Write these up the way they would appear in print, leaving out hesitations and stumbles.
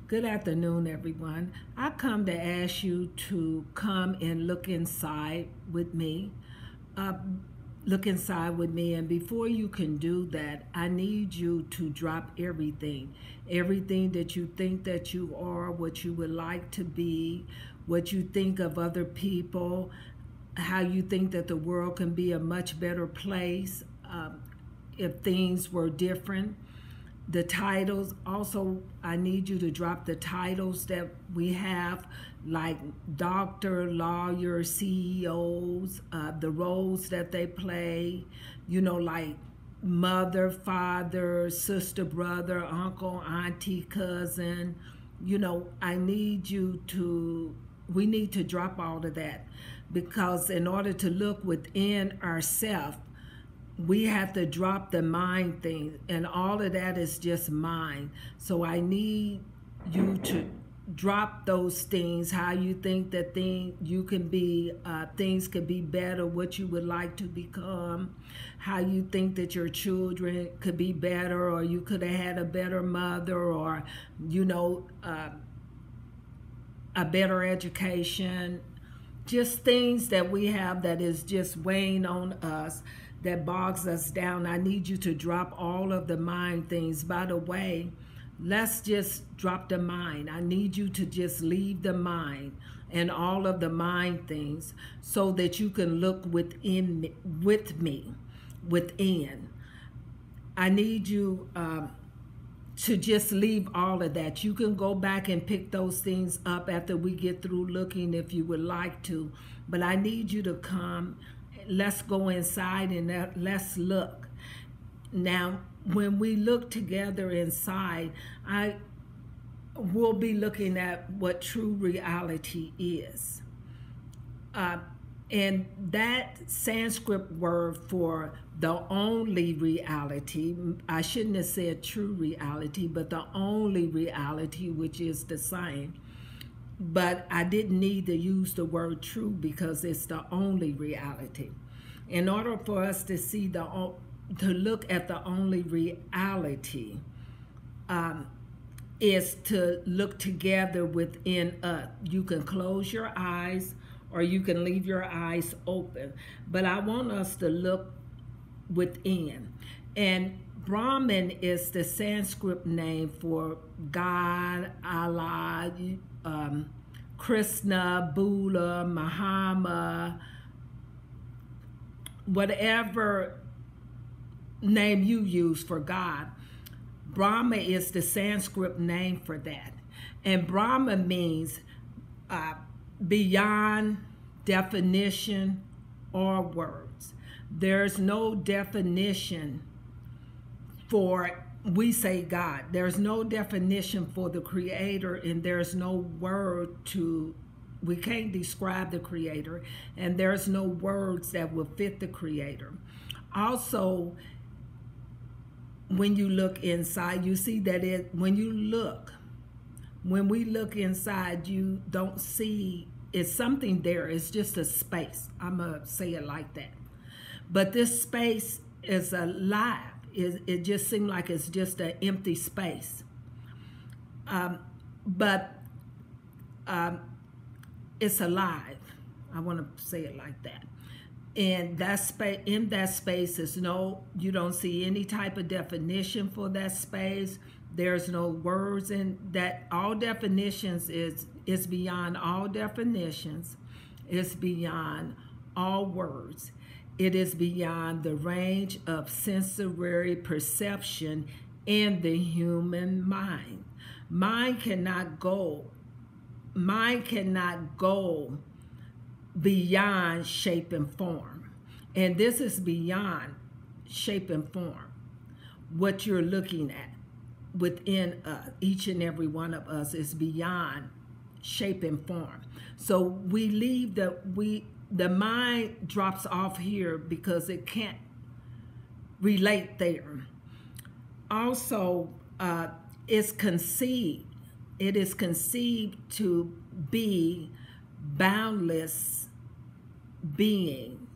Good afternoon, everyone. I come to ask you to come and look inside with me. Uh, Look inside with me, and before you can do that, I need you to drop everything that you think that you are, what you would like to be, what you think of other people, how you think that the world can be a much better place if things were different. The titles also, I need you to drop the titles that we have, like doctor, lawyer, CEOs, the roles that they play, like mother, father, sister, brother, uncle, auntie, cousin. I need you to, we need to drop all of that, because in order to look within ourselves, we have to drop the mind thing, and all of that is just mind. So I need you to drop those things, how you think that you can be, things could be better, what you would like to become, how you think that your children could be better, or you could have had a better mother, or a better education. Just things that we have that is just weighing on us, that bogs us down. I need you to drop all of the mind things. By the way, let's just drop the mind. I need you to just leave the mind and all of the mind things, so that you can look within, with me, within. I need you to just leave all of that. You can go back and pick those things up after we get through looking, if you would like to. But I need you to come. Let's go inside and let's look. Now, when we look together inside, I will be looking at what true reality is. And that Sanskrit word for the only reality, I shouldn't have said true reality, but the only reality, which is the same. But I didn't need to use the word true, because it's the only reality. In order for us to see to look at the only reality, is to look together within us. You can close your eyes, or you can leave your eyes open. But I want us to look within. And Brahman is the Sanskrit name for God, Allah, Krishna, Buddha, Muhammad, whatever name you use for God. Brahma is the Sanskrit name for that. And Brahma means beyond definition or words. There's no definition for, we say God. There's no definition for the Creator, and there's no word to, we can't describe the Creator, and there's no words that will fit the Creator. Also, when you look inside, you see that when we look inside, you don't see, it's something there. It's just a space. I'm going to say it like that. But this space is alive. It just seems like it's just an empty space. But it's alive. I want to say it like that. And that space, in that space, is you don't see any type of definition for that space. There's no words in that. All definitions is beyond all definitions. It's beyond all words. It is beyond the range of sensory perception in the human mind. Mind cannot go beyond shape and form. And this is beyond shape and form. What you're looking at within each and every one of us is beyond shape and form. So we leave the mind drops off here because it can't relate there. Also, it is conceived to be boundless being.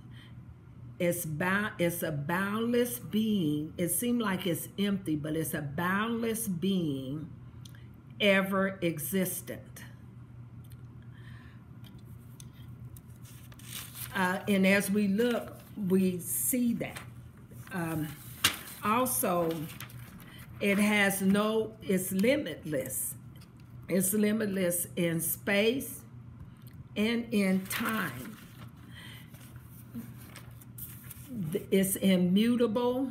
It's a boundless being. It seems like it's empty, but it's a boundless being, ever existent. And as we look, we see that. Also, it's limitless. It's limitless in space and in time. It's immutable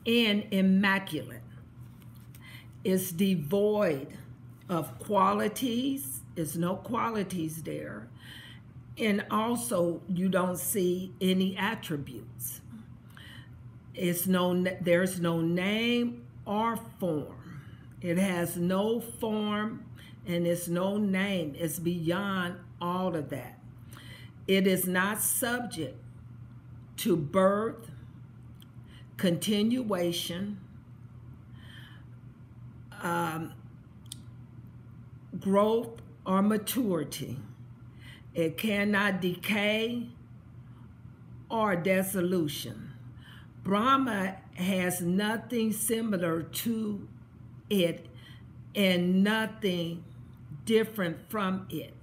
and immaculate. It's devoid of qualities. There's no qualities there. And also, you don't see any attributes. There's no name or form. It has no form and it's no name. It's beyond all of that. It is not subject to birth, continuation, growth, or maturity. It cannot decay or dissolution. Brahma has nothing similar to it and nothing different from it.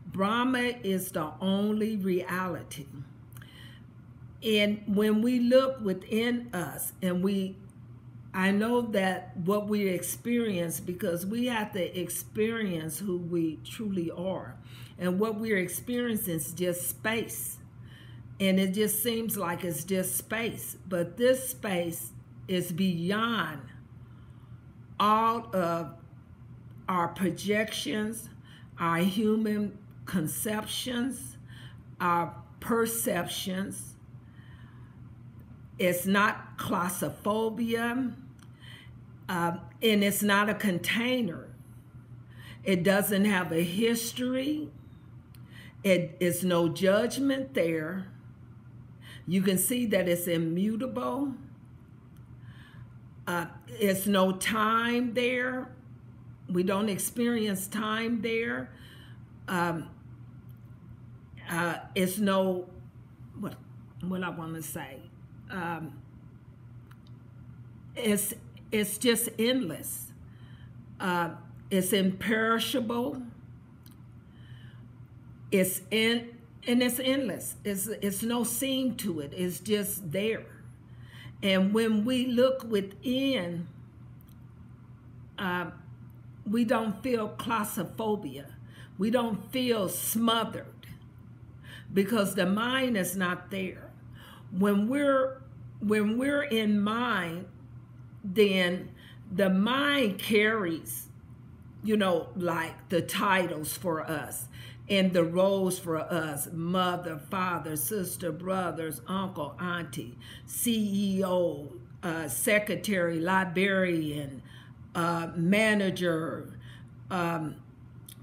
Brahma is the only reality. And when we look within us, and I know that what we experience, because we have to experience who we truly are. And what we're experiencing is just space. And it just seems like it's just space. But this space is beyond all of our projections, our human conceptions, our perceptions. It's not claustrophobia, and it's not a container. It doesn't have a history. It is no judgment there. You can see that it's immutable. It's no time there. We don't experience time there. It's no, what I want to say. It's just endless. It's imperishable. It's endless. It's no seam to it. It's just there. And when we look within, we don't feel claustrophobia. We don't feel smothered because the mind is not there. When we're in mind, then the mind carries, like the titles for us and the roles for us: mother, father, sister, brothers, uncle, auntie, CEO, secretary, librarian, manager,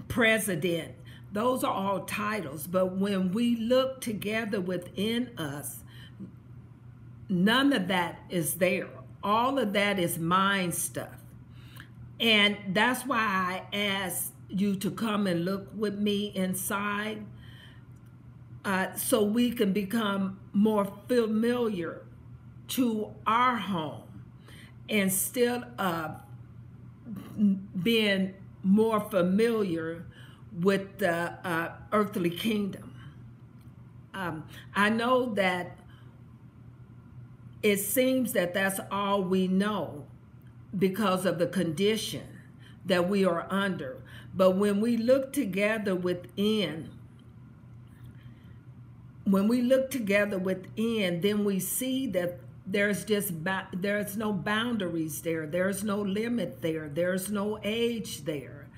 president. Those are all titles. But when we look together within us, none of that is there. All of that is mind stuff. And that's why I asked you to come and look with me inside, so we can become more familiar to our home instead of being more familiar with the earthly kingdom. I know that it seems that that's all we know because of the condition that we are under. But when we look together within, then we see that there's no boundaries there. There's no limit there. There's no age there.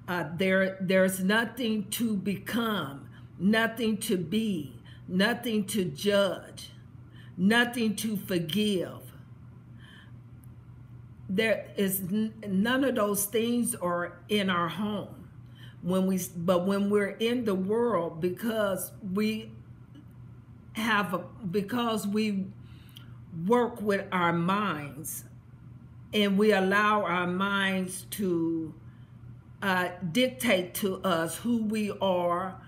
There's nothing to become, nothing to be, nothing to judge, nothing to forgive. There is none of those things are in our home but when we're in the world, because we work with our minds and we allow our minds to dictate to us who we are,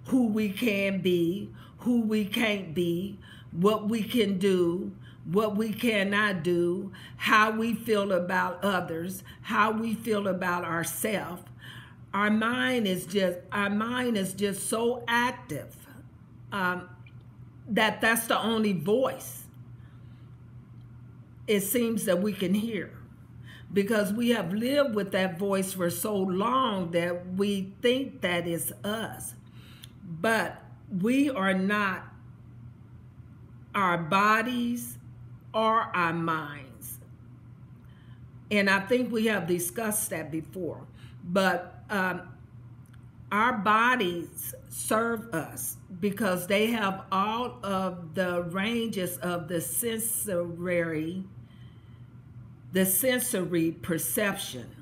who we can be, who we can't be, what we can do, what we cannot do, how we feel about others, how we feel about ourselves. Our mind is just so active that that's the only voice it seems that we can hear, because we have lived with that voice for so long that we think that is us. But we are not our bodies or our minds. And I think we have discussed that before. But our bodies serve us because they have all of the ranges of the sensory perception.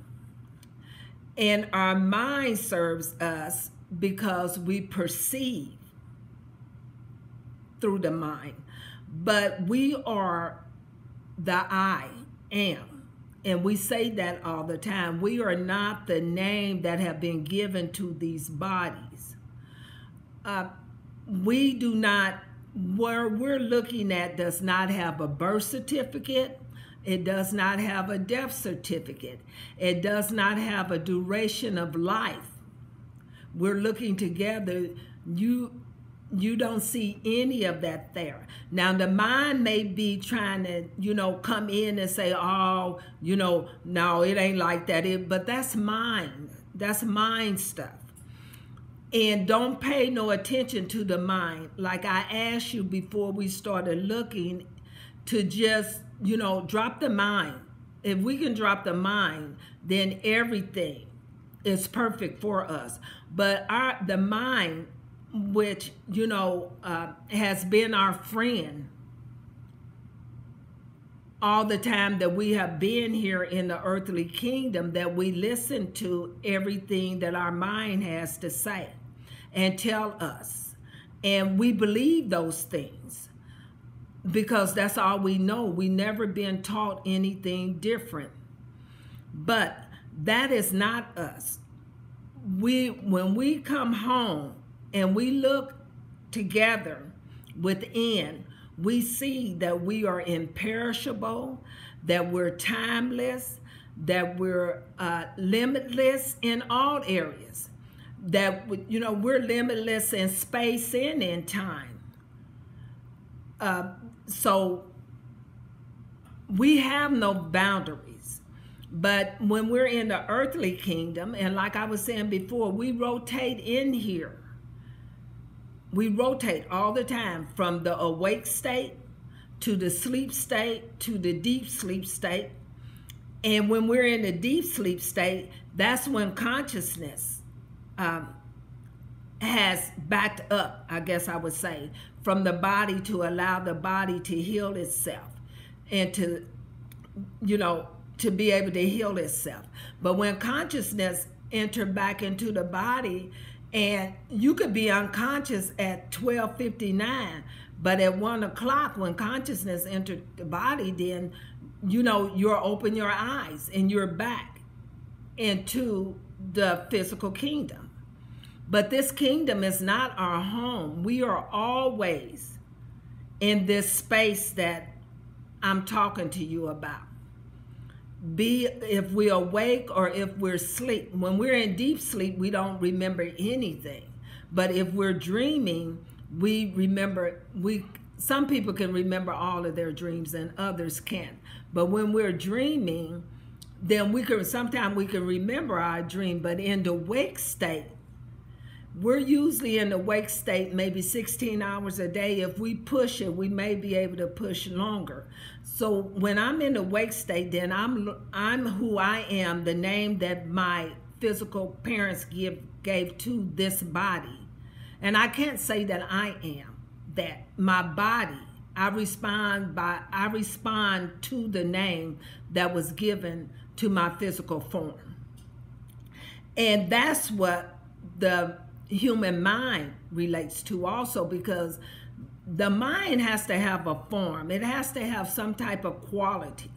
And our mind serves us because we perceive through the mind. But we are the I am. And we say that all the time. We are not the name that have been given to these bodies. We do not, where we're looking at does not have a birth certificate. It does not have a death certificate. It does not have a duration of life. We're looking together. You don't see any of that there. Now, the mind may be trying to, come in and say, oh, no, it ain't like that. But that's mind. That's mind stuff. And don't pay no attention to the mind. Like I asked you before we started looking, to just, drop the mind. If we can drop the mind, then everything is perfect for us. But the mind, which, has been our friend all the time that we have been here in the earthly kingdom, that we listen to everything that our mind has to say and tell us. And we believe those things because that's all we know. We never been taught anything different. But that is not us. When we come home, and we look together within, we see that we are imperishable, that we're timeless, that we're limitless in all areas, that we're limitless in space and in time. So we have no boundaries. But when we're in the earthly kingdom, and like I was saying before, we rotate in here. We rotate all the time from the awake state to the sleep state to the deep sleep state. And when we're in the deep sleep state, that's when consciousness has backed up, I guess I would say, from the body to allow the body to heal itself and to be able to heal itself. But when consciousness enters back into the body, and you could be unconscious at 12:59, but at 1 o'clock when consciousness entered the body, then, you're open your eyes and you're back into the physical kingdom. But this kingdom is not our home. We are always in this space that I'm talking to you about. Be if we're awake or if we're asleep. When we're in deep sleep, we don't remember anything. But if we're dreaming, we remember. Some people can remember all of their dreams and others can't. But when we're dreaming, then sometimes we can remember our dream. But in the wake state, we're usually in the wake state maybe 16 hours a day. If we push it, we may be able to push longer. So when I'm in the wake state, then I'm who I am, the name that my physical parents gave to this body. And I can't say that I am that. My body, I respond to the name that was given to my physical form. And that's what the human mind relates to also, because the mind has to have a form. It has to have some type of quality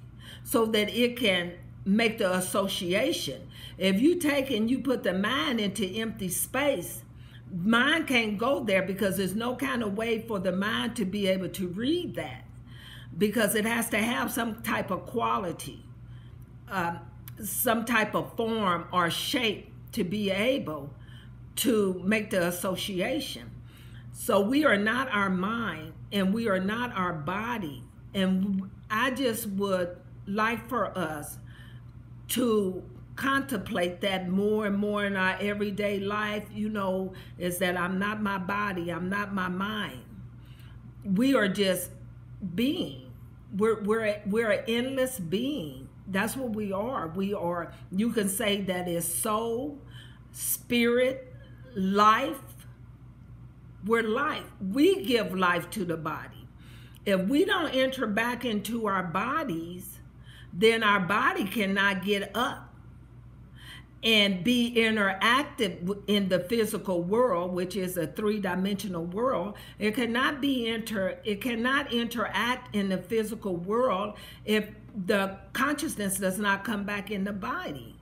so that it can make the association. If you take and you put the mind into empty space, mind can't go there because there's no kind of way for the mind to be able to read that. because it has to have some type of quality, some type of form or shape to be able to make the association. So we are not our mind and we are not our body. And I just would like for us to contemplate that more and more in our everyday life, is that I'm not my body, I'm not my mind. We are just being. We're an endless being. That's what we are. We are, you can say that is soul, spirit, life. We're life. We give life to the body. If we don't enter back into our bodies, then our body cannot get up and be interactive in the physical world, which is a three-dimensional world. It cannot interact in the physical world if the consciousness does not come back in the body.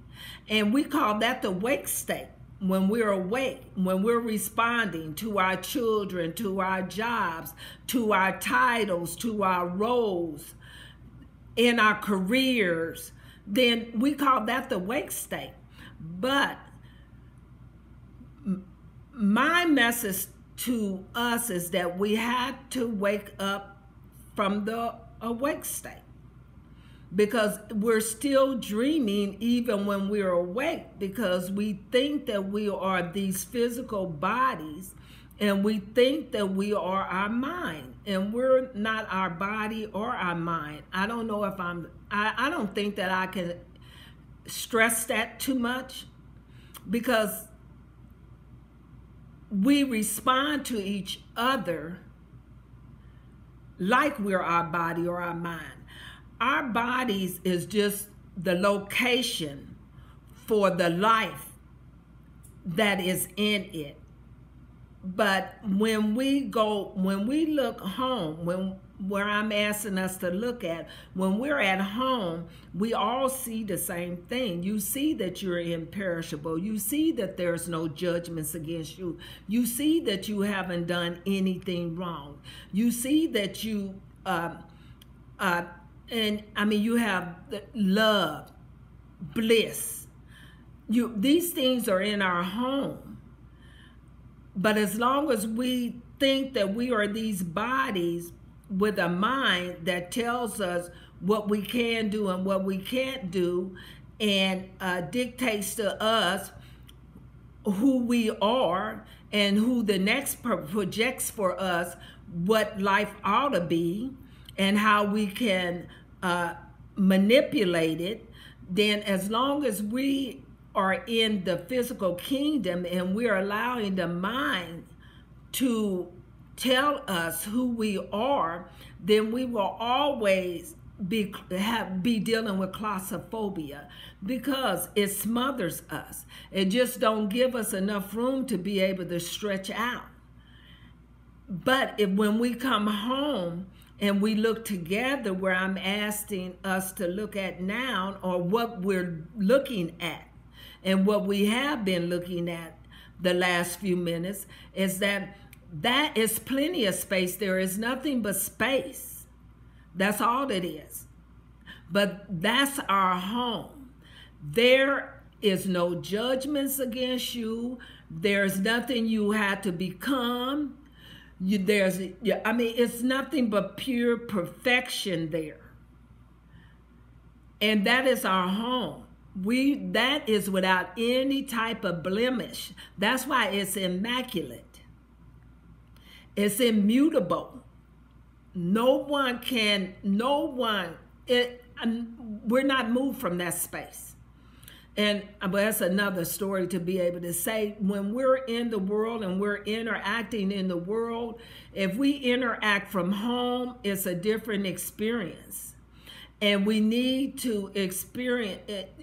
And we call that the wake state. When we're awake, when we're responding to our children, to our jobs, to our titles, to our roles, in our careers, then we call that the wake state. But my message to us is that we had to wake up from the awake state, because we're still dreaming even when we're awake, because we think that we are these physical bodies and we think that we are our mind, and we're not our body or our mind. I don't know if I don't think that I can stress that too much, because we respond to each other like we're our body or our mind. Our bodies is just the location for the life that is in it. But when we look home, where I'm asking us to look at, when we're at home, we all see the same thing. You see that you're imperishable. You see that there's no judgments against you. You see that you haven't done anything wrong. You see that you, you have love, bliss. These things are in our home. But as long as we think that we are these bodies with a mind that tells us what we can do and what we can't do, and dictates to us who we are and who the next projects for us what life ought to be and how we can manipulate it, then as long as we are in the physical kingdom and we're allowing the mind to tell us who we are, then we will always be dealing with claustrophobia, because it smothers us. It just don't give us enough room to be able to stretch out. But when we come home and we look together, where I'm asking us to look at now, or what we're looking at, and what we have been looking at the last few minutes, is that is plenty of space. There is nothing but space. That's all it is. But that's our home. There is no judgments against you. There's nothing you had to become. It's nothing but pure perfection there. And that is our home. That is without any type of blemish. That's why it's immaculate. It's immutable. We're not moved from that space. But that's another story to be able to say. When we're in the world and we're interacting in the world, if we interact from home, it's a different experience. And we need to experience it.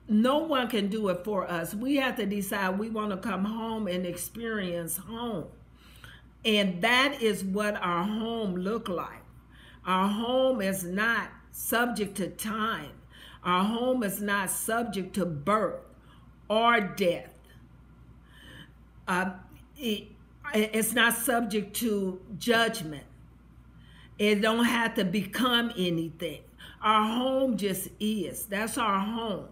No one can do it for us. We have to decide we want to come home and experience home. And that is what our home look like. Our home is not subject to time. Our home is not subject to birth or death. It's not subject to judgment. It don't have to become anything. Our home just is. That's our home.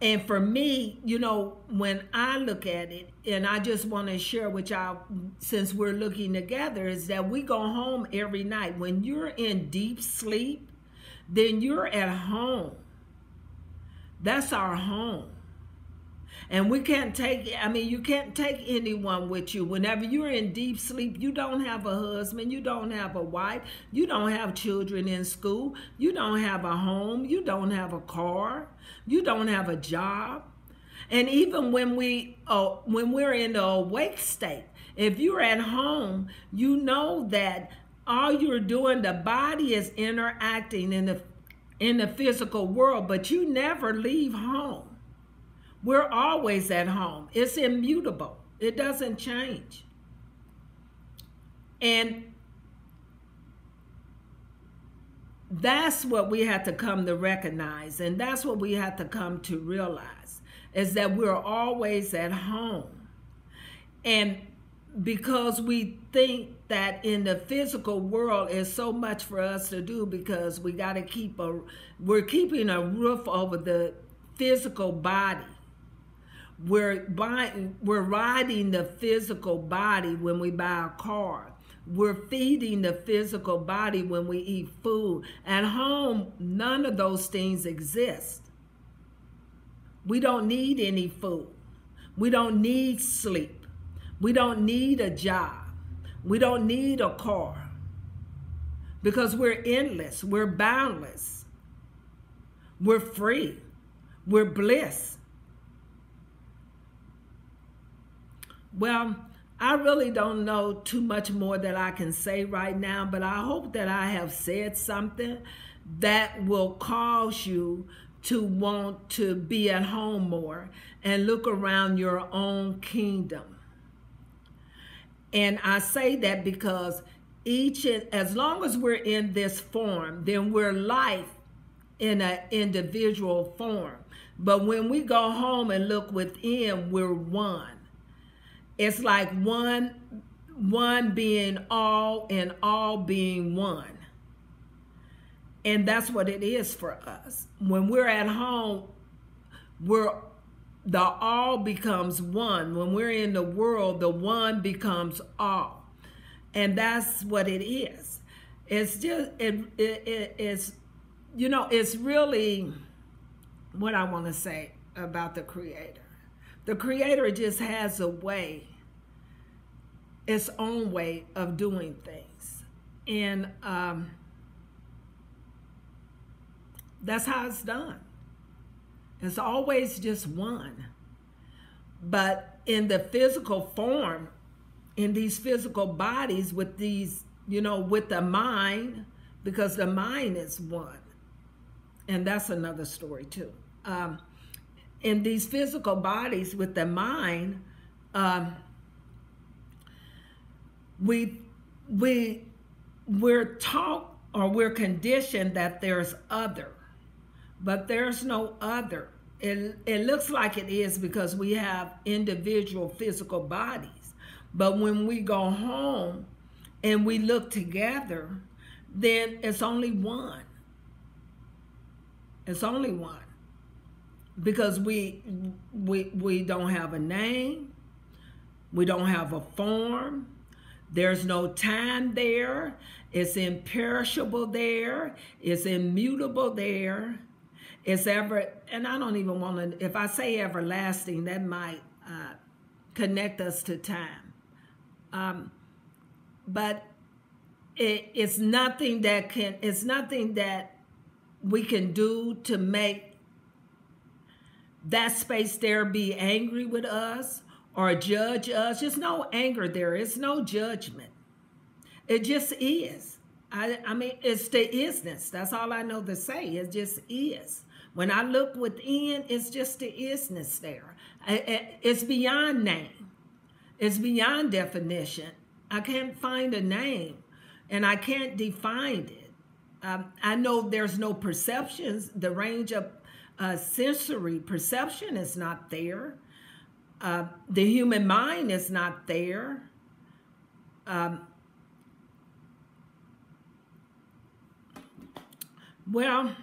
And for me, you know, when I look at it, and I just want to share with y'all, since we're looking together, is that we go home every night. When you're in deep sleep, then you're at home. That's our home. And we can't take, I mean, you can't take anyone with you. Whenever you're in deep sleep, you don't have a husband, you don't have a wife, you don't have children in school, you don't have a home, you don't have a car, you don't have a job. And even when we're in the awake state, if you're at home, you know that all you're doing, the body is interacting in the physical world, but you never leave home. We're always at home. It's immutable. It doesn't change. And that's what we have to come to recognize. And that's what we have to come to realize, is that we're always at home. And because we think that in the physical world is so much for us to do, because we got to we're keeping a roof over the physical body. We're riding the physical body when we buy a car. We're feeding the physical body when we eat food. At home, none of those things exist. We don't need any food. We don't need sleep. We don't need a job. We don't need a car. Because we're endless. We're boundless. We're free. We're bliss. Well, I really don't know too much more that I can say right now, but I hope that I have said something that will cause you to want to be at home more and look around your own kingdom. And I say that because as long as we're in this form, then we're life in an individual form. But when we go home and look within, we're one. It's like one being all and all being one. And that's what it is for us. When we're at home, the all becomes one. When we're in the world, the one becomes all. And that's what it is. It's just, it's, you know, it's really what I want to say about the Creator. The Creator just has a way, its own way of doing things. And that's how it's done. It's always just one. But in the physical form, in these physical bodies with these, you know, with the mind, because the mind is one. And that's another story too. In these physical bodies with the mind, we're taught or we're conditioned that there's other, but there's no other. It looks like it is because we have individual physical bodies, but when we go home and we look together, then it's only one. It's only one. Because we don't have a name, we don't have a form, there's no time there, it's imperishable there, it's immutable there, it's and I don't even want to, if I say everlasting, that might connect us to time. But it's nothing that we can do to make that space there be angry with us or judge us. There's no anger there. It's no judgment. It just is. I mean, it's the isness. That's all I know to say. It just is. When I look within, it's just the isness there. It's beyond name. It's beyond definition. I can't find a name, and I can't define it. I know there's no perceptions. The range of sensory perception is not there. The human mind is not there. Well,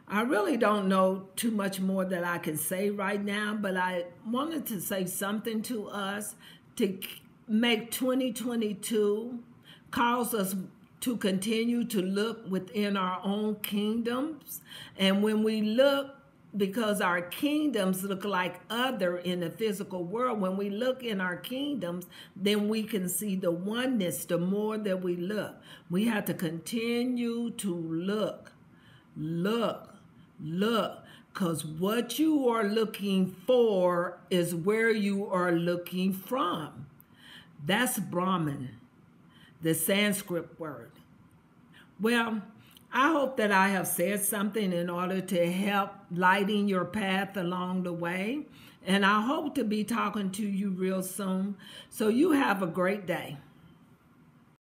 I really don't know too much more that I can say right now, but I wanted to say something to us to make 2022 cause us to continue to look within our own kingdoms. And when we look, because our kingdoms look like other in the physical world, when we look in our kingdoms, then we can see the oneness the more that we look. We have to continue to look, because what you are looking for is where you are looking from. That's Brahman, the Sanskrit word. Well, I hope that I have said something in order to help lighten your path along the way. And I hope to be talking to you real soon. So you have a great day.